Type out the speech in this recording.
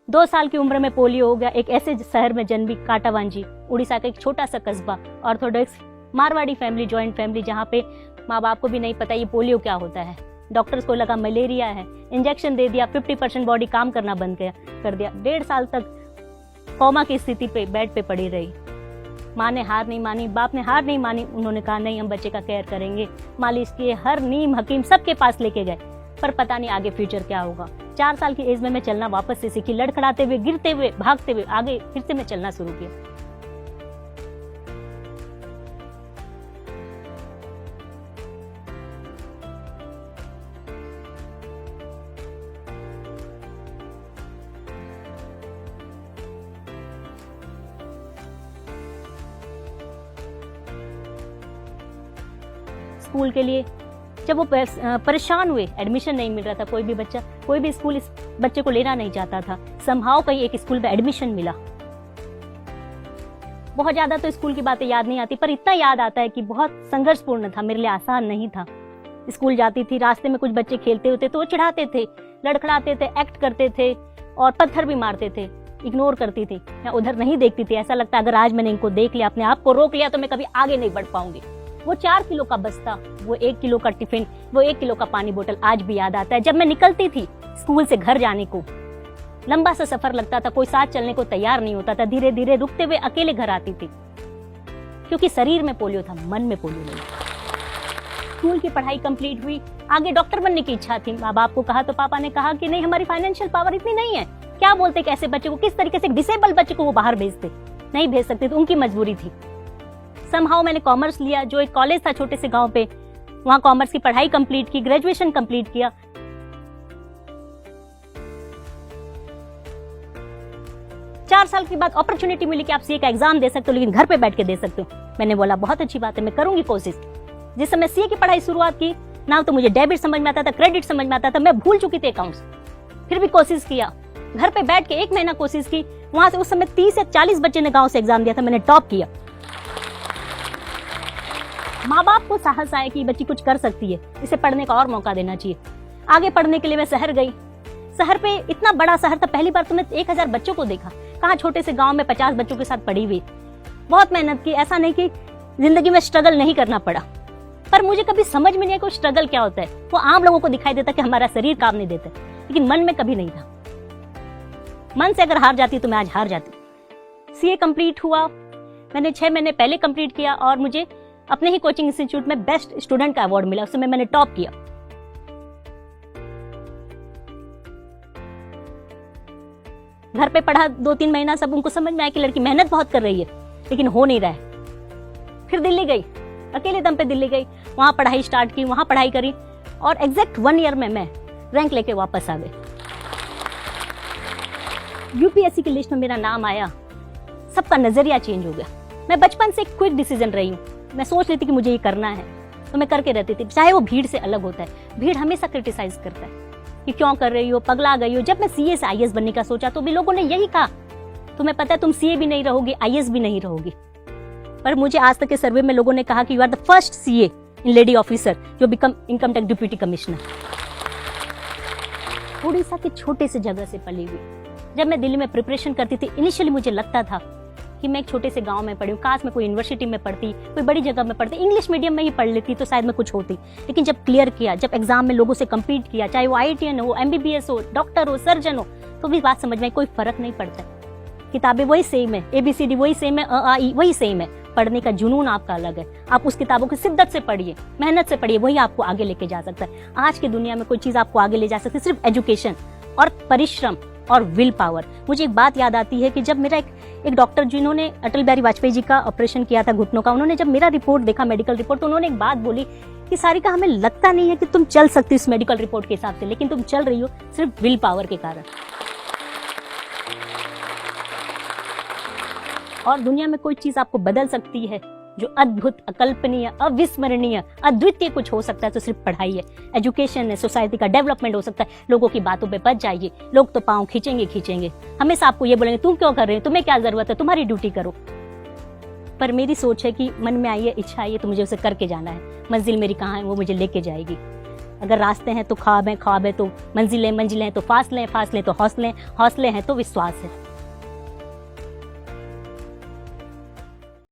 2 साल की उम्र में पोलियो हो गया। एक ऐसे शहर में जन्मी, काटावांजी, उड़ीसा का एक छोटा सा कस्बा, Orthodox Marwari family, joint family, जहाँ पे माँ बाप को भी नहीं पता ये पोलियो क्या होता है। डॉक्टर्स को लगा मलेरिया है, इंजेक्शन दे दिया, 50% बॉडी काम करना बंद कर दिया। 1.5 साल तक कोमा की स्थिति पे बेड पे पड़ी रही। माँ ने हार नहीं मानी, बाप ने हार नहीं मानी। उन्होंने कहा नहीं, हम बच्चे का केयर करेंगे, मालिश किए, हर नीम हकीम सबके पास लेके गए, पर पता नहीं आगे फ्यूचर क्या होगा। 4 साल की एज में मैं चलना वापस से सीखी, लड़खड़ाते हुए, गिरते हुए, भागते हुए आगे फिर से मैं चलना शुरू किया। स्कूल के लिए जब वो परेशान हुए, एडमिशन नहीं मिल रहा था, कोई भी स्कूल इस बच्चे को लेना नहीं चाहता था। समहाउ कहीं एक स्कूल में एडमिशन मिला। बहुत ज्यादा तो स्कूल की बातें याद नहीं आती, पर इतना याद आता है कि बहुत संघर्षपूर्ण था, मेरे लिए आसान नहीं था। स्कूल जाती थी, रास्ते में कुछ बच्चे खेलते होते तो वो चिढ़ाते थे, लड़खड़ाते थे, एक्ट करते थे और पत्थर भी मारते थे। इग्नोर करती थी, मैं उधर नहीं देखती थी। ऐसा लगता अगर आज मैंने इनको देख लिया, अपने आप को रोक लिया, तो मैं कभी आगे नहीं बढ़ पाऊंगी। वो 4 किलो का बस्ता, वो 1 किलो का टिफिन, वो 1 किलो का पानी बोतल आज भी याद आता है। जब मैं निकलती थी स्कूल से घर जाने को, लंबा सा सफर लगता था, कोई साथ चलने को तैयार नहीं होता था, धीरे धीरे रुकते हुए अकेले घर आती थी, क्योंकि शरीर में पोलियो था, मन में पोलियो नहीं। स्कूल की पढ़ाई कंप्लीट हुई, आगे डॉक्टर बनने की इच्छा थी। माँ बाप को कहा तो पापा ने कहा कि नहीं, हमारी फाइनेंशियल पावर इतनी नहीं है। क्या बोलते कैसे बच्चे को, किस तरीके से डिसेबल बच्चे को वो बाहर भेजते, नहीं भेज सकते, तो उनकी मजबूरी थी। समहाउ मैंने कॉमर्स लिया, जो एक कॉलेज था छोटे से गांव पे, वहां कॉमर्स की पढ़ाई कंप्लीट की, ग्रेजुएशन कंप्लीट किया। चार साल के बाद अपॉर्चुनिटी मिली कि आप सीए का एग्जाम दे सकते हो, लेकिन घर पे बैठ के दे सकते हो। मैंने बोला बहुत अच्छी बात है, मैं करूंगी कोशिश। जिस समय सीए की पढ़ाई शुरुआत की ना, तो मुझे डेबिट समझ में आता था, क्रेडिट समझ में आता था, मैं भूल चुकी थी अकाउंट्स। फिर भी कोशिश किया, घर पे बैठ के 1 महीना कोशिश की। वहां से उस समय 30 या 40 बच्चे ने गांव से एग्जाम दिया था, मैंने टॉप किया। माँ बाप को साहस आया कि बच्ची कुछ कर सकती है, इसे पढ़ने का और मौका देना चाहिए। आगे पढ़ने के लिए मैं शहर गई। शहर पे इतना बड़ा शहर था, पहली बार तो मैं 1000 बच्चों को देखा। कहाँ छोटे से गांव में 50 बच्चों के साथ पढ़ी हुई। बहुत मेहनत की, ऐसा नहीं कि जिंदगी में स्ट्रगल नहीं करना पड़ा, पर मुझे कभी समझ में नहीं आया कि स्ट्रगल क्या होता है। वो आम लोगों को दिखाई देता कि हमारा शरीर काम नहीं देता, लेकिन मन में कभी नहीं था। मन से अगर हार जाती तो मैं आज हार जाती। सीए कंप्लीट हुआ, मैंने 6 महीने पहले कंप्लीट किया और मुझे अपने ही कोचिंग इंस्टीट्यूट में बेस्ट स्टूडेंट का अवार्ड मिला। उस समय मैंने टॉप किया। घर पे पढ़ा 2-3 महीना, सब उनको समझ में आया कि लड़की मेहनत बहुत कर रही है, लेकिन हो नहीं रहा है। फिर दिल्ली गई, अकेले दम पे दिल्ली गई, वहां पढ़ाई स्टार्ट की, वहां पढ़ाई करी और एग्जैक्ट 1 ईयर में मैं रैंक लेके वापस आ गई। यूपीएससी की लिस्ट में मेरा नाम आया, सबका नजरिया चेंज हो गया। मैं बचपन से एक क्विक डिसीजन रही हूँ, मैं सोच लेती कि मुझे ये करना है तो मैं करके रहती थी, चाहे वो भीड़ से अलग होता है। भीड़ हमेशा क्रिटिसाइज करता है कि क्यों कर रही हो, पगला गई हो। जब मैं सीए से आईएएस बनने का सोचा तो भी लोगों ने यही कहा, तुम्हें पता है तुम सीए भी नहीं रहोगी, आईएएस भी नहीं रहोगी। पर मुझे आज तक के सर्वे में लोगों ने कहा कि you are the first CA in lady officer जो become income tax deputy commissioner. Orissa के छोटे से जगह से पली हुई। जब मैं दिल्ली में प्रिपरेशन करती थी, इनिशियली मुझे लगता था कि मैं एक छोटे से गांव में पढ़ी हूँ, काश मैं कोई यूनिवर्सिटी में पढ़ती, कोई बड़ी जगह में पढ़ती, इंग्लिश मीडियम में ही पढ़ लेती तो शायद मैं कुछ होती। लेकिन जब क्लियर किया, जब एग्जाम में लोगों से कम्पीट किया, चाहे वो आईआईटीएन हो, एमबीबीएस हो, डॉक्टर हो, सर्जन हो, तो भी बात समझ में कोई फर्क नहीं पड़ता। किताबें वही सेम है, ABCD वही सेम है, अ आ ई वही सेम है। पढ़ने का जुनून आपका अलग है। आप उस किताबों की शिद्दत से पढ़िए, मेहनत से पढ़िए, वही आपको आगे लेके जा सकता है। आज की दुनिया में कोई चीज आपको आगे ले जा सकती है सिर्फ एजुकेशन और परिश्रम और विल पावर। मुझे एक बात याद आती है कि जब मेरा एक डॉक्टर जिन्होंने अटल बिहारी वाजपेयी जी का ऑपरेशन किया था घुटनों का, उन्होंने जब मेरा रिपोर्ट देखा, मेडिकल रिपोर्ट, तो उन्होंने एक बात बोली कि सारिका, हमें लगता नहीं है कि तुम चल सकती इस मेडिकल रिपोर्ट के हिसाब से, लेकिन तुम चल रही हो सिर्फ विल पावर के कारण। और दुनिया में कोई चीज आपको बदल सकती है जो अद्भुत, अकल्पनीय, अविस्मरणीय, अद्वितीय कुछ हो सकता है तो सिर्फ पढ़ाई है, एजुकेशन है, सोसाइटी का डेवलपमेंट हो सकता है। लोगों की बातों पे बच जाइए, लोग तो पांव खींचेंगे, हमेशा आपको ये बोलेंगे तुम क्यों कर रहे हो, तुम्हें क्या जरूरत है, तुम्हारी ड्यूटी करो। पर मेरी सोच है कि मन में आई है, इच्छा आई है तो मुझे उसे करके जाना है। मंजिल मेरी कहाँ है, वो मुझे लेके जाएगी। अगर रास्ते हैं तो ख्वाब है, ख्वाब है तो मंजिलें, मंजिलें हैं तो फासले हैं, फासले तो हौसले, हौसले हैं तो विश्वास है।